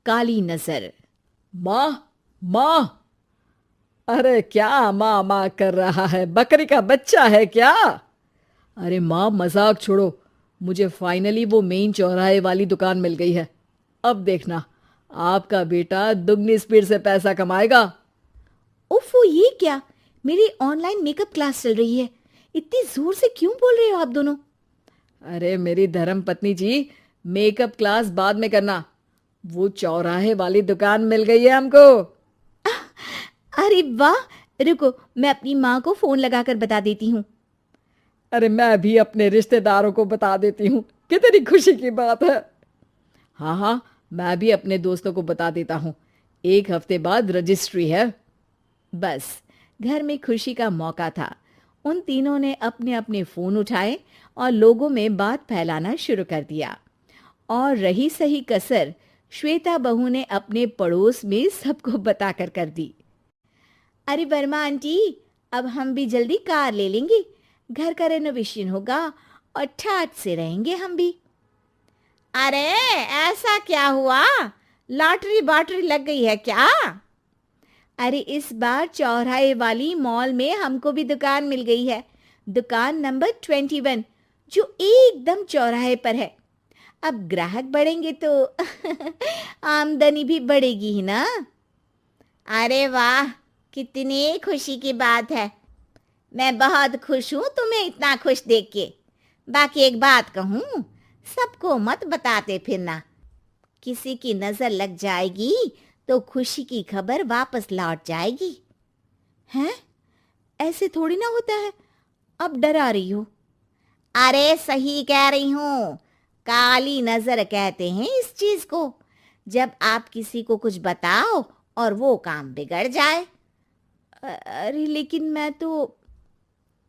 काली नजर। माँ, माँ। अरे क्या माँ माँ कर रहा है? बकरी का बच्चा है क्या? अरे माँ, मजाक छोड़ो। मुझे फाइनली वो मेन चौराहे वाली दुकान मिल गई है। अब देखना, आपका बेटा दुगनी स्पीड से पैसा कमाएगा। ओफो, ये क्या? मेरी ऑनलाइन मेकअप क्लास चल रही है। इतनी जोर से क्यों बोल रहे हो आप दोनों? अरे मेरी धर्म पत्नी जी, मेकअप क्लास बाद में करना। वो चौराहे वाली दुकान मिल गई है हमको। अरे वाह! रुको, मैं अपनी माँ को फोन लगाकर बता देती हूँ। अरे मैं भी अपने रिश्तेदारों को बता देती हूँ। कितनी खुशी की बात है। हाँ हाँ, मैं भी अपने दोस्तों को बता देता हूँ। 1 हफ्ते बाद रजिस्ट्री है। बस, घर में खुशी का मौका था। उन तीनों ने अपने अपने फोन उठाए और लोगों में बात फैलाना शुरू कर दिया। और रही सही कसर, श्वेता बहू ने अपने पड़ोस में सबको बताकर कर दी। अरे वर्मा आंटी, अब हम भी जल्दी कार ले लेंगे। घर का रेनोवेशन होगा और ठाट से रहेंगे हम भी। अरे, ऐसा क्या हुआ? लॉटरी बाटरी लग गई है क्या? अरे, इस बार चौराहे वाली मॉल में हमको भी दुकान मिल गई है। दुकान नंबर 21, जो एकदम चौराहे पर है। अब ग्राहक बढ़ेंगे तो आमदनी भी बढ़ेगी ही ना। अरे वाह, कितनी खुशी की बात है। मैं बहुत खुश हूँ तुम्हें इतना खुश देख के। बाकी एक बात कहूँ, सबको मत बताते फिरना। किसी की नजर लग जाएगी तो खुशी की खबर वापस लौट जाएगी। हैं? ऐसे थोड़ी ना होता है। अब डरा रही हो। अरे सही कह रही हूँ। काली नजर कहते हैं इस चीज को, जब आप किसी को कुछ बताओ और वो काम बिगड़ जाए। अरे लेकिन मैं तो।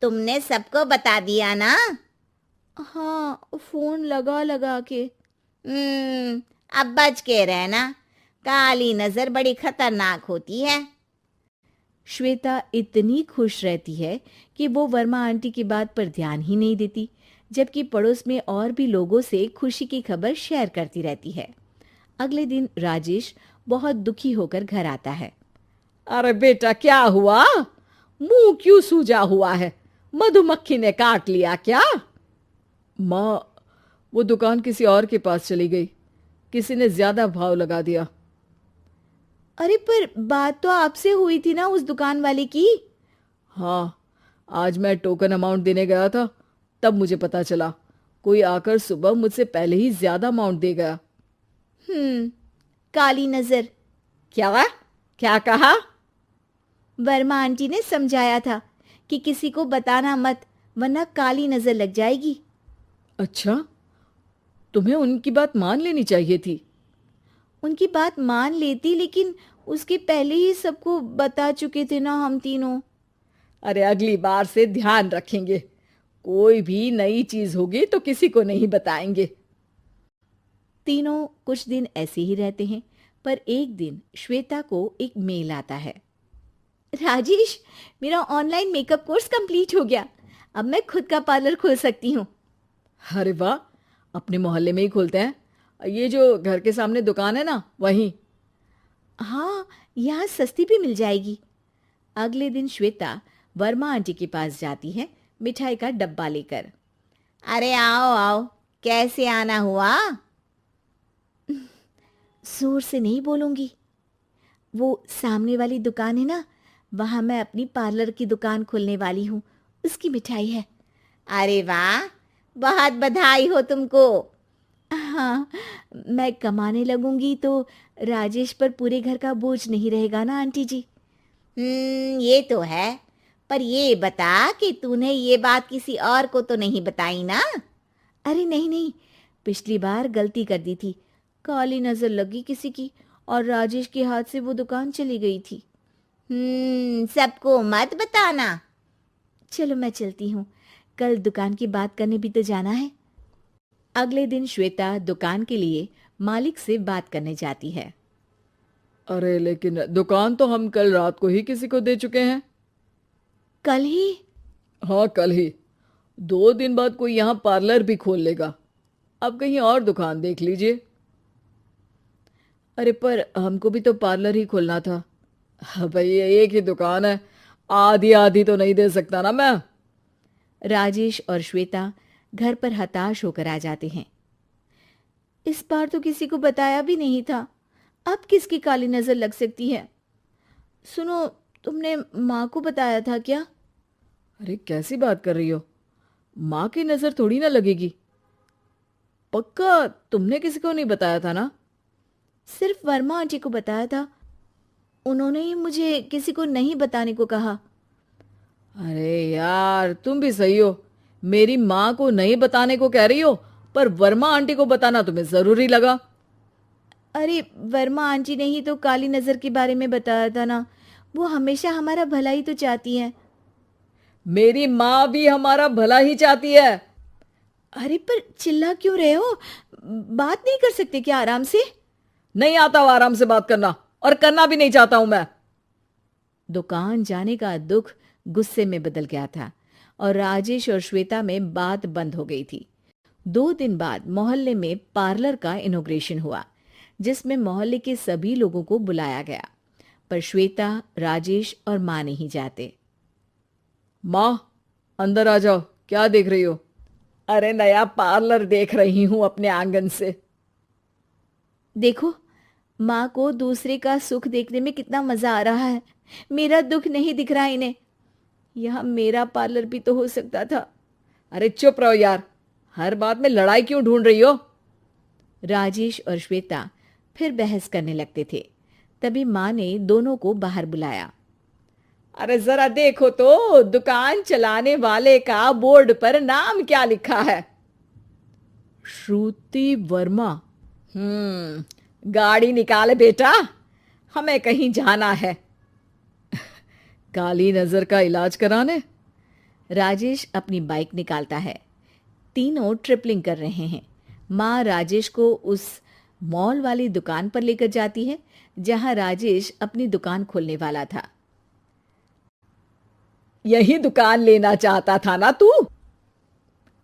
तुमने सबको बता दिया ना? हाँ, फोन लगा लगा के। अब बच के रहना। काली नजर बड़ी खतरनाक होती है। श्वेता इतनी खुश रहती है कि वो वर्मा आंटी की बात पर ध्यान ही नहीं देती, जबकि पड़ोस में और भी लोगों से खुशी की खबर शेयर करती रहती है। अगले दिन राजेश बहुत दुखी होकर घर आता है। अरे बेटा, क्या हुआ? मुंह क्यों सूजा हुआ है? मधुमक्खी ने काट लिया क्या? माँ, वो दुकान किसी और के पास चली गई। किसी ने ज्यादा भाव लगा दिया। अरे पर बात तो आपसे हुई थी ना उस दुकान वाले की। हाँ, आज मैं टोकन अमाउंट देने गया था, तब मुझे पता चला। कोई आकर सुबह मुझसे पहले ही ज्यादा अमाउंट दे गया। काली नजर। क्या? क्या कहा? वर्मा आंटी ने समझाया था कि किसी को बताना मत, वरना काली नजर लग जाएगी। अच्छा, तुम्हें उनकी बात मान लेनी चाहिए थी। उनकी बात मान लेती, लेकिन उसके पहले ही सबको बता चुके थे ना हम तीनों। अरे अगली बार से ध्यान रखेंगे। कोई भी नई चीज होगी तो किसी को नहीं बताएंगे। तीनों कुछ दिन ऐसे ही रहते हैं, पर एक दिन श्वेता को एक मेल आता है। राजेश, मेरा ऑनलाइन मेकअप कोर्स कंप्लीट हो गया। अब मैं खुद का पार्लर खोल सकती हूँ। अरे वाह, अपने मोहल्ले में ही खोलते हैं। ये जो घर के सामने दुकान है ना, वहीं। हाँ, यहाँ सस्ती भी मिल जाएगी। अगले दिन श्वेता वर्मा आंटी के पास जाती है, मिठाई का डब्बा लेकर। अरे आओ आओ, कैसे आना हुआ? जोर से नहीं बोलूंगी। वो सामने वाली दुकान है ना, वहां मैं अपनी पार्लर की दुकान खोलने वाली हूँ। उसकी मिठाई है। अरे वाह, बहुत बधाई हो तुमको। हाँ, मैं कमाने लगूंगी तो राजेश पर पूरे घर का बोझ नहीं रहेगा ना आंटी जी। ये तो है। पर ये बता कि तूने ये बात किसी और को तो नहीं बताई ना? अरे नहीं नहीं, पिछली बार गलती कर दी थी। काली नजर लगी किसी की और राजेश के हाथ से वो दुकान चली गई थी। सबको मत बताना। चलो मैं चलती हूँ, कल दुकान की बात करने भी तो जाना है। अगले दिन श्वेता दुकान के लिए मालिक से बात करने जाती है। अरे लेकिन दुकान तो हम कल रात को ही किसी को दे चुके हैं। कल ही? हाँ, कल ही। 2 दिन बाद कोई यहाँ पार्लर भी खोल लेगा। अब कहीं और दुकान देख लीजिए। अरे पर हमको भी तो पार्लर ही खोलना था। हाँ भाई, एक ही दुकान है, आधी आधी तो नहीं दे सकता ना मैं। राजेश और श्वेता घर पर हताश होकर आ जाते हैं। इस बार तो किसी को बताया भी नहीं था, अब किसकी काली नजर लग सकती है। सुनो, तुमने माँ को बताया था क्या? अरे कैसी बात कर रही हो, माँ की नजर थोड़ी ना लगेगी। पक्का तुमने किसी को नहीं बताया था ना? सिर्फ वर्मा आंटी को बताया था, उन्होंने ही मुझे किसी को नहीं बताने को कहा। अरे यार, तुम भी सही हो, मेरी माँ को नहीं बताने को कह रही हो, पर वर्मा आंटी को बताना तुम्हें जरूरी लगा। अरे वर्मा आंटी ने ही तो काली नजर के बारे में बताया था ना, वो हमेशा हमारा भला ही तो चाहती है। मेरी माँ भी हमारा भला ही चाहती है। अरे पर चिल्ला क्यों रहे हो, बात नहीं कर सकते क्या आराम से? नहीं आता वो आराम से बात करना, और करना भी नहीं चाहता हूं मैं। दुकान जाने का दुख गुस्से में बदल गया था और राजेश और श्वेता में बात बंद हो गई थी। 2 दिन बाद मोहल्ले में पार्लर का इनॉग्रेशन हुआ, जिसमें मोहल्ले के सभी लोगों को बुलाया गया, पर श्वेता, राजेश और माँ नहीं जाते। माँ, अंदर आ जाओ, क्या देख रही हो? अरे नया पार्लर देख रही हूं अपने आंगन से। देखो, माँ को दूसरे का सुख देखने में कितना मजा आ रहा है, मेरा दुख नहीं दिख रहा इन्हें। यह मेरा पार्लर भी तो हो सकता था। अरे चुप रहो यार, हर बात में लड़ाई क्यों ढूंढ रही हो? राजेश और श्वेता फिर बहस करने लगते थे। तभी माँ ने दोनों को बाहर बुलाया। अरे जरा देखो तो, दुकान चलाने वाले का बोर्ड पर नाम क्या लिखा है? श्रुति वर्मा। गाड़ी निकाले बेटा, हमें कहीं जाना है। काली नजर का इलाज कराने? राजेश अपनी बाइक निकालता है। तीनों ट्रिपलिंग कर रहे हैं। माँ राजेश को उस मॉल वाली दुकान पर लेकर जाती है जहां राजेश अपनी दुकान खोलने वाला था। यही दुकान लेना चाहता था ना तू?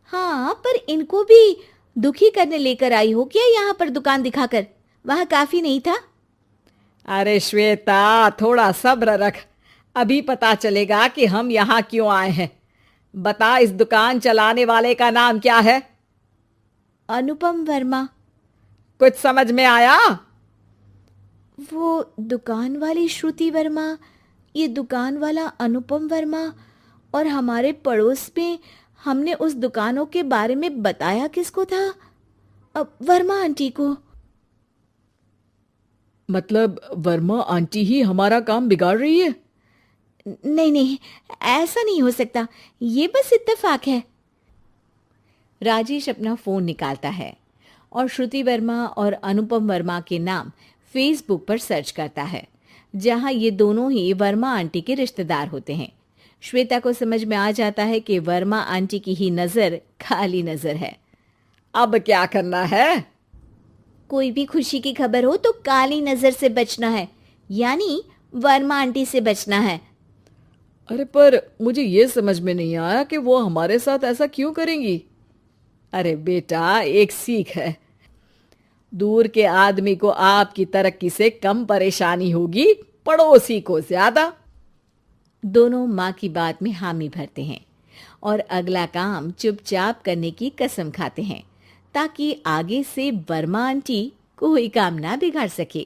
हाँ, पर इनको भी दुखी करने लेकर आई हो क्या यहाँ पर दुकान दिखाकर? वहां काफी नहीं था? अरे श्वेता, थोड़ा सब्र रख, अभी पता चलेगा कि हम यहाँ क्यों आए हैं। बता, इस दुकान चलाने वाले का नाम क्या है? अनुपम वर्मा। कुछ समझ में आया? वो दुकान वाली श्रुति वर्मा, ये दुकान वाला अनुपम वर्मा, और हमारे पड़ोस में हमने उस दुकानों के बारे में बताया किसको था? अब वर्मा आंटी को। मतलब वर्मा आंटी ही हमारा काम बिगाड़ रही है? नहीं नहीं, ऐसा नहीं हो सकता, ये बस इत्तेफाक है। राजेश अपना फोन निकालता है और श्रुति वर्मा और अनुपम वर्मा के नाम फेसबुक पर सर्च करता है, जहां ये दोनों ही वर्मा आंटी के रिश्तेदार होते हैं। श्वेता को समझ में आ जाता है कि वर्मा आंटी की ही नजर खाली नजर है। अब क्या करना है? कोई भी खुशी की खबर हो तो काली नजर से बचना है, यानी वर्मा आंटी से बचना है। अरे पर मुझे ये समझ में नहीं आया कि वो हमारे साथ ऐसा क्यों करेंगी। अरे बेटा, एक सीख है, दूर के आदमी को आपकी तरक्की से कम परेशानी होगी, पड़ोसी को ज्यादा। दोनों माँ की बात में हामी भरते हैं और अगला काम चुपचाप करने की कसम खाते हैं, ताकि आगे से वर्मा आंटी कोई काम ना बिगाड़ सके।